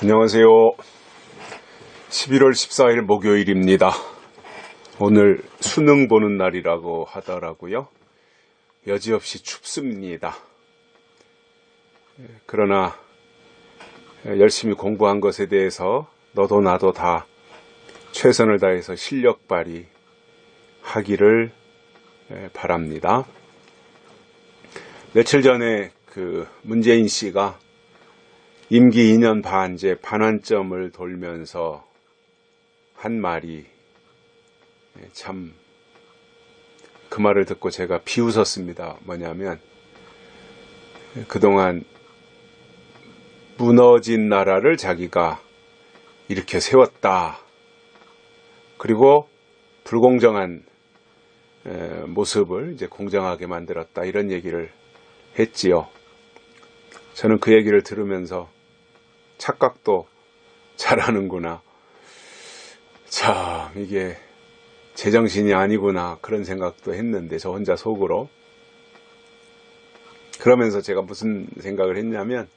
안녕하세요. 11월 14일 목요일입니다. 오늘 수능 보는 날이라고 하더라고요. 여지없이 춥습니다. 그러나 열심히 공부한 것에 대해서 너도 나도 다 최선을 다해서 실력 발휘하기를 바랍니다. 며칠 전에 문재인 씨가 임기 2년 반제 반환점을 돌면서 한 말이 참 그 말을 듣고 제가 비웃었습니다. 뭐냐면 그동안 무너진 나라를 자기가 이렇게 세웠다. 그리고 불공정한 모습을 이제 공정하게 만들었다. 이런 얘기를 했지요. 저는 그 얘기를 들으면서 착각도 잘하는구나. 참 이게 제정신이 아니구나 그런 생각도 했는데 저 혼자 속으로. 그러면서 제가 무슨 생각을 했냐면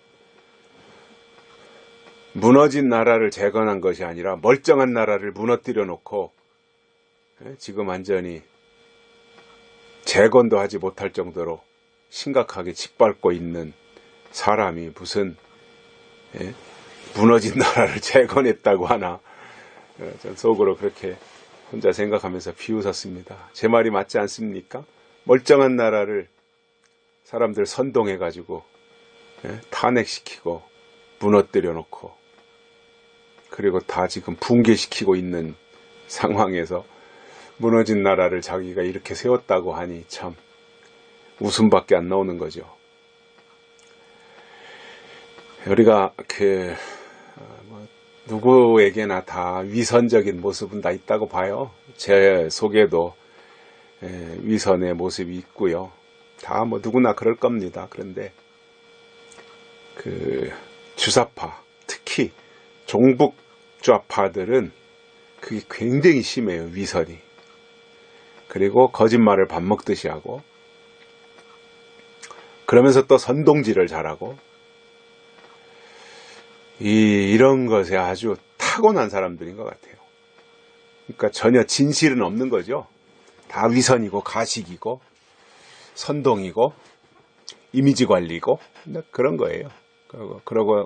무너진 나라를 재건한 것이 아니라 멀쩡한 나라를 무너뜨려 놓고 지금 완전히 재건도 하지 못할 정도로 심각하게 짓밟고 있는 사람이 무슨 무너진 나라를 재건했다고 하나. 전 속으로 그렇게 혼자 생각하면서 비웃었습니다. 제 말이 맞지 않습니까? 멀쩡한 나라를 사람들 선동해가지고 탄핵시키고 무너뜨려 놓고 그리고 다 지금 붕괴시키고 있는 상황에서 무너진 나라를 자기가 이렇게 세웠다고 하니 참 웃음밖에 안 나오는 거죠. 우리가 누구에게나 다 위선적인 모습은 다 있다고 봐요. 제 속에도 위선의 모습이 있고요. 다 누구나 그럴 겁니다. 그런데 주사파, 특히 종북 좌파들은 그게 굉장히 심해요. 위선이. 그리고 거짓말을 밥 먹듯이 하고 그러면서 또 선동질을 잘하고 이런 것에 아주 타고난 사람들인 것 같아요. 그러니까 전혀 진실은 없는 거죠. 다 위선이고 가식이고 선동이고 이미지 관리고 그런 거예요.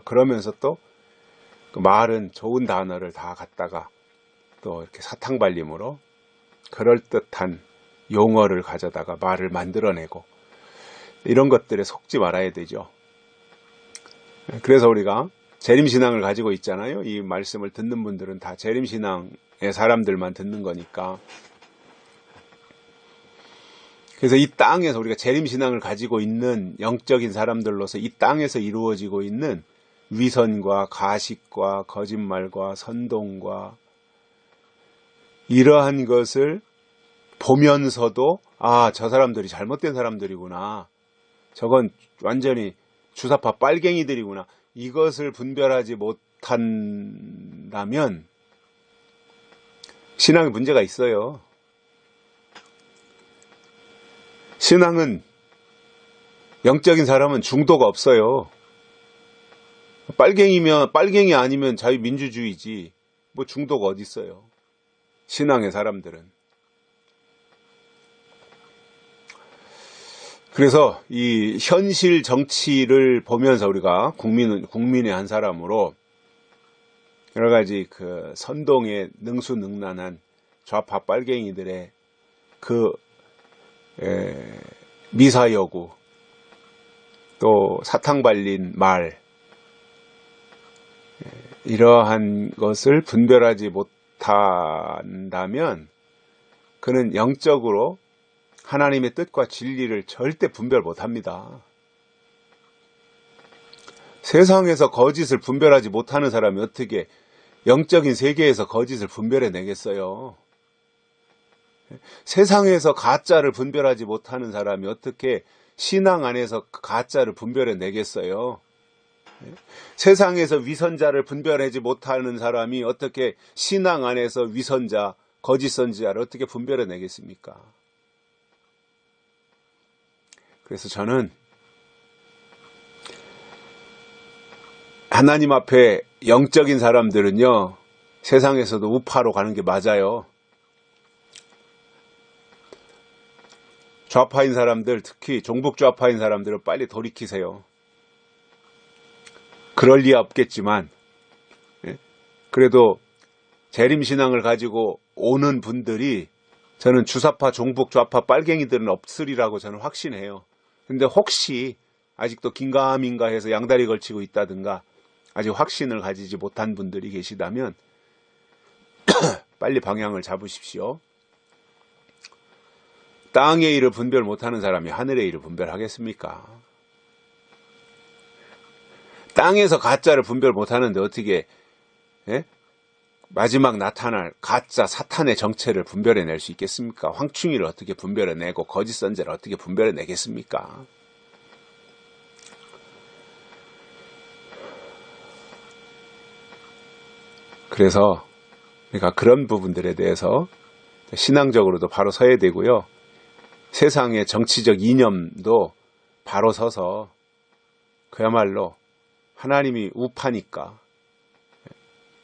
그러면서 또 그 말은 좋은 단어를 다 갖다가 또 이렇게 사탕발림으로 그럴듯한 용어를 가져다가 말을 만들어내고 이런 것들에 속지 말아야 되죠. 그래서 우리가 재림신앙을 가지고 있잖아요. 이 말씀을 듣는 분들은 다 재림신앙의 사람들만 듣는 거니까. 그래서 이 땅에서 우리가 재림신앙을 가지고 있는 영적인 사람들로서 이 땅에서 이루어지고 있는 위선과 가식과 거짓말과 선동과 이러한 것을 보면서도 저 사람들이 잘못된 사람들이구나. 저건 완전히 주사파 빨갱이들이구나. 이것을 분별하지 못한다면 신앙에 문제가 있어요. 신앙은 영적인 사람은 중도가 없어요. 빨갱이 아니면 자유민주주의지 중도가 어디 있어요. 신앙의 사람들은. 그래서 이 현실 정치를 보면서 우리가 국민의 한 사람으로 여러 가지 선동에 능수능란한 좌파 빨갱이들의 미사여구 또 사탕 발린 말 이러한 것을 분별하지 못한다면 그는 영적으로 하나님의 뜻과 진리를 절대 분별 못합니다. 세상에서 거짓을 분별하지 못하는 사람이 어떻게 영적인 세계에서 거짓을 분별해내겠어요? 세상에서 가짜를 분별하지 못하는 사람이 어떻게 신앙 안에서 가짜를 분별해내겠어요? 세상에서 위선자를 분별하지 못하는 사람이 어떻게 신앙 안에서 위선자, 거짓 선지자를 어떻게 분별해내겠습니까? 그래서 저는 하나님 앞에 영적인 사람들은요, 세상에서도 우파로 가는 게 맞아요. 좌파인 사람들, 특히 종북 좌파인 사람들은 빨리 돌이키세요. 그럴 리야 없겠지만, 그래도 재림신앙을 가지고 오는 분들이 저는 주사파, 종북, 좌파, 빨갱이들은 없으리라고 저는 확신해요. 근데 혹시 아직도 긴가민가 해서 양다리 걸치고 있다든가 아직 확신을 가지지 못한 분들이 계시다면 빨리 방향을 잡으십시오. 땅의 일을 분별 못하는 사람이 하늘의 일을 분별하겠습니까? 땅에서 가짜를 분별 못하는데 어떻게 마지막 나타날 가짜 사탄의 정체를 분별해낼 수 있겠습니까? 황충이를 어떻게 분별해내고 거짓 선지자를 어떻게 분별해내겠습니까? 그래서 우리가 그런 부분들에 대해서 신앙적으로도 바로 서야 되고요. 세상의 정치적 이념도 바로 서서 그야말로 하나님이 우파니까,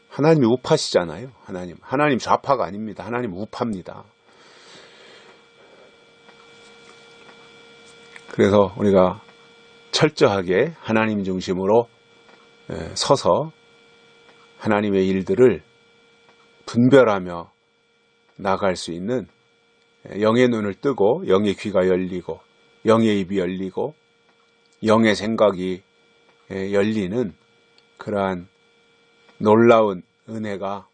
하나님이 우파시잖아요. 하나님 좌파가 아닙니다. 하나님 우파입니다. 그래서 우리가 철저하게 하나님 중심으로 서서 하나님의 일들을 분별하며 나갈 수 있는, 영의 눈을 뜨고 영의 귀가 열리고 영의 입이 열리고 영의 생각이 열리는 그러한 놀라운 은혜가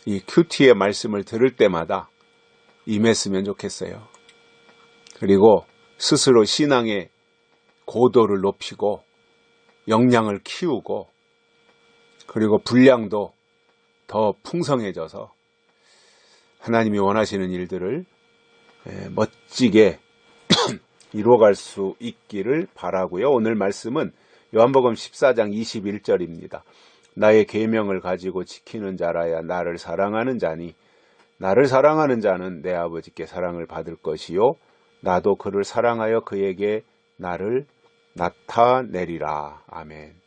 이 큐티의 말씀을 들을 때마다 임했으면 좋겠어요. 그리고 스스로 신앙의 고도를 높이고 역량을 키우고 그리고 분량도 더 풍성해져서 하나님이 원하시는 일들을 멋지게 이루어갈 수 있기를 바라고요. 오늘 말씀은 요한복음 14장 21절입니다. 나의 계명을 가지고 지키는 자라야 나를 사랑하는 자니 나를 사랑하는 자는 내 아버지께 사랑을 받을 것이요 나도 그를 사랑하여 그에게 나를 나타내리라. 아멘.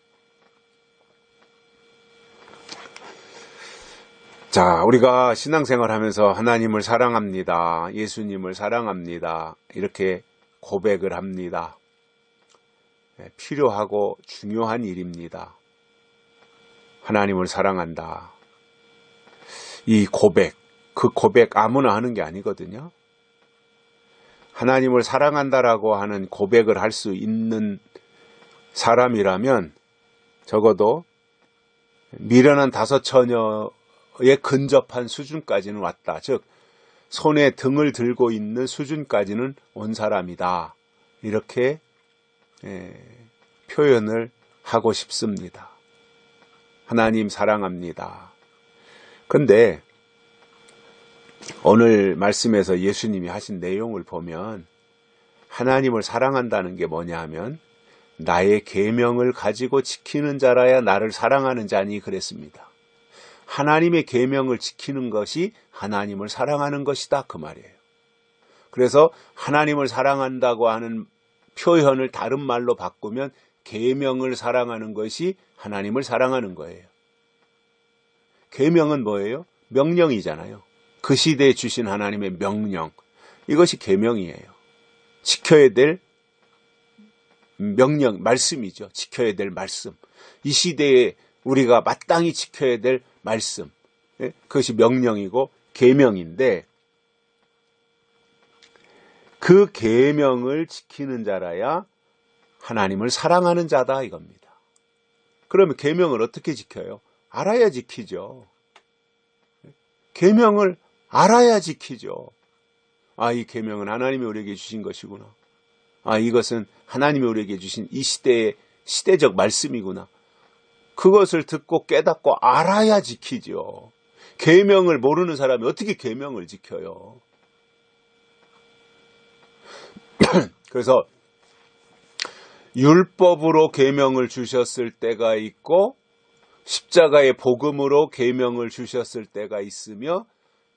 자, 우리가 신앙생활 하면서 하나님을 사랑합니다. 예수님을 사랑합니다. 이렇게 고백을 합니다. 필요하고 중요한 일입니다. 하나님을 사랑한다. 이 고백, 그 고백 아무나 하는 게 아니거든요. 하나님을 사랑한다라고 하는 고백을 할 수 있는 사람이라면 적어도 미련한 다섯 처녀에 근접한 수준까지는 왔다. 즉 손에 등을 들고 있는 수준까지는 온 사람이다. 이렇게 표현을 하고 싶습니다. 하나님 사랑합니다. 근데 오늘 말씀에서 예수님이 하신 내용을 보면 하나님을 사랑한다는 게 뭐냐 하면 나의 계명을 가지고 지키는 자라야 나를 사랑하는 자니 그랬습니다. 하나님의 계명을 지키는 것이 하나님을 사랑하는 것이다 그 말이에요. 그래서 하나님을 사랑한다고 하는 표현을 다른 말로 바꾸면 계명을 사랑하는 것이 하나님을 사랑하는 거예요. 계명은 뭐예요? 명령이잖아요. 그 시대에 주신 하나님의 명령, 이것이 계명이에요. 지켜야 될 명령, 말씀이죠. 지켜야 될 말씀. 이 시대에 우리가 마땅히 지켜야 될 말씀, 그것이 명령이고 계명인데 그 계명을 지키는 자라야 하나님을 사랑하는 자다 이겁니다. 그러면 계명을 어떻게 지켜요? 알아야 지키죠. 계명을 알아야 지키죠. 아, 이 계명은 하나님이 우리에게 주신 것이구나. 아, 이것은 하나님이 우리에게 주신 이 시대의 시대적 말씀이구나. 그것을 듣고 깨닫고 알아야 지키죠. 계명을 모르는 사람이 어떻게 계명을 지켜요? 그래서 율법으로 계명을 주셨을 때가 있고 십자가의 복음으로 계명을 주셨을 때가 있으며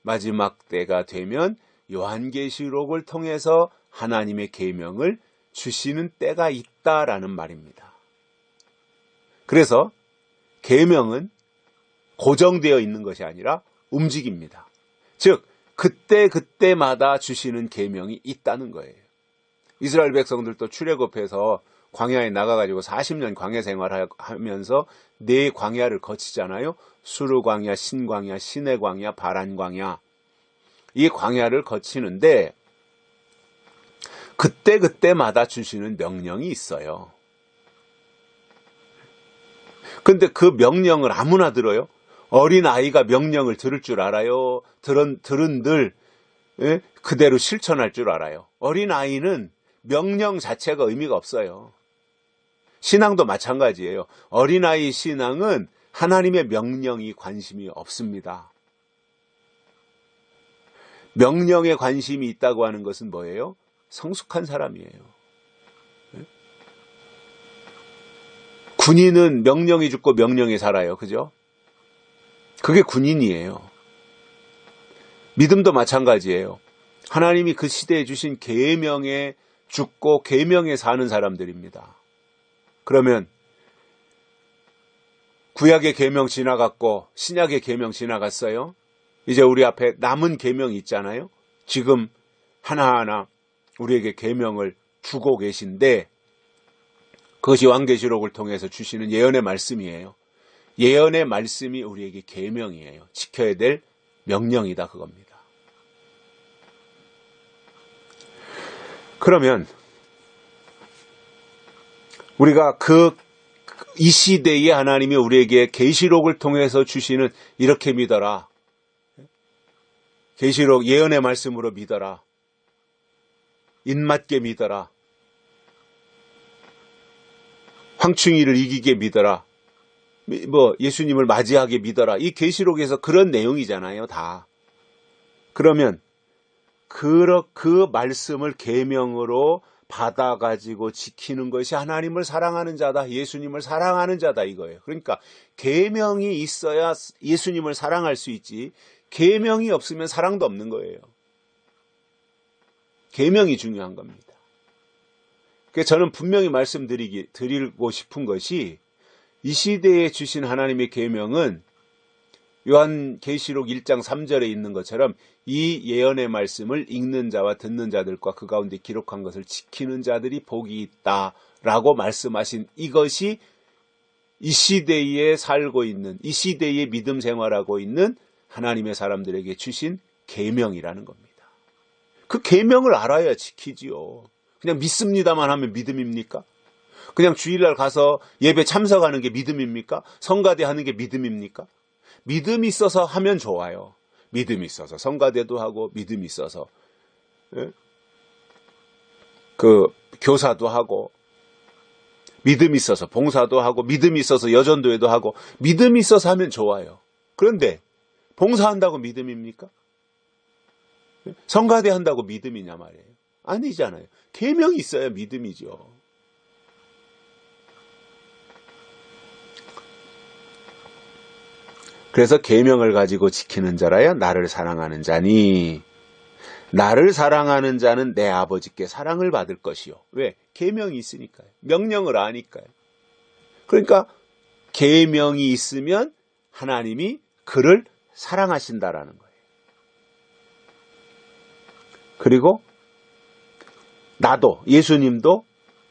마지막 때가 되면 요한계시록을 통해서 하나님의 계명을 주시는 때가 있다라는 말입니다. 그래서 계명은 고정되어 있는 것이 아니라 움직입니다. 즉 그때마다 주시는 계명이 있다는 거예요. 이스라엘 백성들도 출애굽해서 광야에 나가가지고 40년 광야 생활하면서 네 광야를 거치잖아요. 수르 광야, 신 광야, 시내 광야, 바란 광야. 이 광야를 거치는데 그때마다 주시는 명령이 있어요. 근데 그 명령을 아무나 들어요? 어린 아이가 명령을 들을 줄 알아요? 들은들 그대로 실천할 줄 알아요? 어린 아이는 명령 자체가 의미가 없어요. 신앙도 마찬가지예요. 어린아이 신앙은 하나님의 명령이 관심이 없습니다. 명령에 관심이 있다고 하는 것은 뭐예요? 성숙한 사람이에요. 군인은 명령이 죽고 명령이 살아요. 그죠? 그게 군인이에요. 믿음도 마찬가지예요. 하나님이 그 시대에 주신 계명에 죽고 계명에 사는 사람들입니다. 그러면 구약의 계명 지나갔고 신약의 계명 지나갔어요. 이제 우리 앞에 남은 계명이 있잖아요. 지금 하나하나 우리에게 계명을 주고 계신데 그것이 왕계시록을 통해서 주시는 예언의 말씀이에요. 예언의 말씀이 우리에게 계명이에요. 지켜야 될 명령이다 그겁니다. 그러면 우리가 이 시대에 하나님이 우리에게 계시록을 통해서 주시는 이렇게 믿어라. 계시록 예언의 말씀으로 믿어라. 입맞게 믿어라. 황충이를 이기게 믿어라. 예수님을 맞이하게 믿어라. 이 계시록에서 그런 내용이잖아요, 다. 그러면 그 말씀을 계명으로 받아가지고 지키는 것이 하나님을 사랑하는 자다, 예수님을 사랑하는 자다 이거예요. 그러니까 계명이 있어야 예수님을 사랑할 수 있지 계명이 없으면 사랑도 없는 거예요. 계명이 중요한 겁니다. 그래서 저는 분명히 드리고 싶은 것이 이 시대에 주신 하나님의 계명은 요한계시록 1장 3절에 있는 것처럼 이 예언의 말씀을 읽는 자와 듣는 자들과 그 가운데 기록한 것을 지키는 자들이 복이 있다라고 말씀하신 이것이 이 시대에 살고 있는, 이 시대에 믿음 생활하고 있는 하나님의 사람들에게 주신 계명이라는 겁니다. 그 계명을 알아야 지키지요. 그냥 믿습니다만 하면 믿음입니까? 그냥 주일날 가서 예배 참석하는 게 믿음입니까? 성가대 하는 게 믿음입니까? 믿음이 있어서 하면 좋아요. 믿음이 있어서 성가대도 하고 믿음이 있어서 교사도 하고 믿음이 있어서 봉사도 하고 믿음이 있어서 여전도회도 하고 믿음이 있어서 하면 좋아요. 그런데 봉사한다고 믿음입니까? 성가대 한다고 믿음이냐 말이에요. 아니잖아요. 계명이 있어야 믿음이죠. 그래서 계명을 가지고 지키는 자라야 나를 사랑하는 자니 나를 사랑하는 자는 내 아버지께 사랑을 받을 것이요. 왜? 계명이 있으니까요. 명령을 아니까요. 그러니까 계명이 있으면 하나님이 그를 사랑하신다라는 거예요. 그리고 나도 예수님도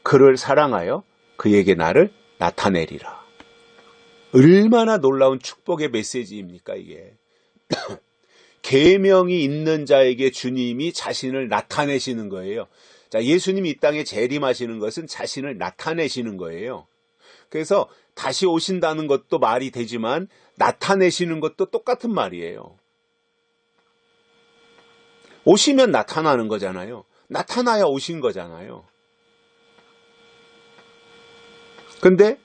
그를 사랑하여 그에게 나를 나타내리라. 얼마나 놀라운 축복의 메시지입니까 이게. 계명이 있는 자에게 주님이 자신을 나타내시는 거예요. 자, 예수님이 이 땅에 재림하시는 것은 자신을 나타내시는 거예요. 그래서 다시 오신다는 것도 말이 되지만 나타내시는 것도 똑같은 말이에요. 오시면 나타나는 거잖아요. 나타나야 오신 거잖아요. 근데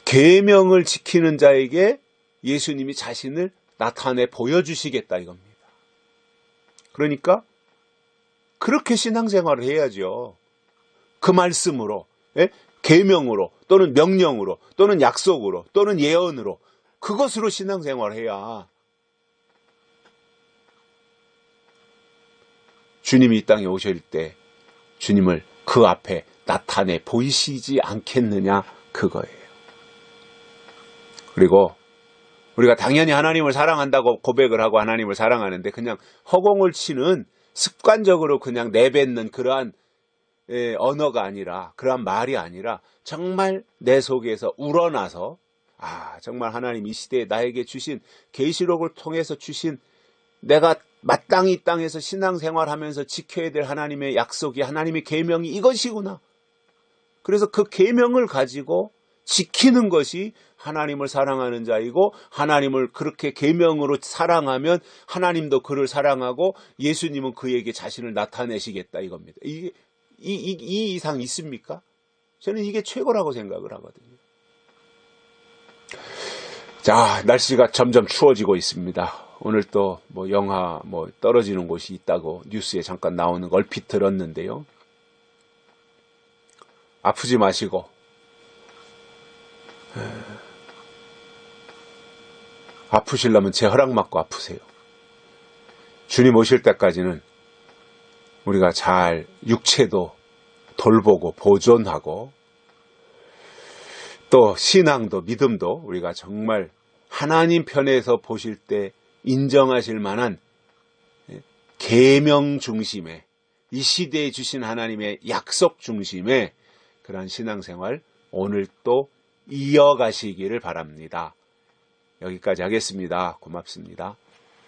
계명을 지키는 자에게 예수님이 자신을 나타내 보여주시겠다 이겁니다. 그러니까 그렇게 신앙생활을 해야죠. 그 말씀으로, 계명으로 또는 명령으로 또는 약속으로 또는 예언으로 그것으로 신앙생활을 해야 주님이 이 땅에 오실 때 주님을 그 앞에 나타내 보이시지 않겠느냐 그거예요. 그리고 우리가 당연히 하나님을 사랑한다고 고백을 하고 하나님을 사랑하는데 그냥 허공을 치는 습관적으로 그냥 내뱉는 그러한 언어가 아니라, 그러한 말이 아니라 정말 내 속에서 우러나서 정말 하나님 이 시대에 나에게 주신, 계시록을 통해서 주신, 내가 마땅히 이 땅에서 신앙생활하면서 지켜야 될 하나님의 약속이, 하나님의 계명이 이것이구나. 그래서 그 계명을 가지고 지키는 것이 하나님을 사랑하는 자이고, 하나님을 그렇게 계명으로 사랑하면 하나님도 그를 사랑하고 예수님은 그에게 자신을 나타내시겠다 이겁니다. 이 이상 있습니까? 저는 이게 최고라고 생각을 하거든요. 자, 날씨가 점점 추워지고 있습니다. 오늘 또 영하 떨어지는 곳이 있다고 뉴스에 잠깐 나오는 거 얼핏 들었는데요. 아프지 마시고 아프시려면 제 허락 받고 아프세요. 주님 오실 때까지는 우리가 잘 육체도 돌보고 보존하고, 또 신앙도 믿음도 우리가 정말 하나님 편에서 보실 때 인정하실 만한 계명 중심의, 이 시대에 주신 하나님의 약속 중심의 그런 신앙생활 오늘 또 이어가시기를 바랍니다. 여기까지 하겠습니다. 고맙습니다.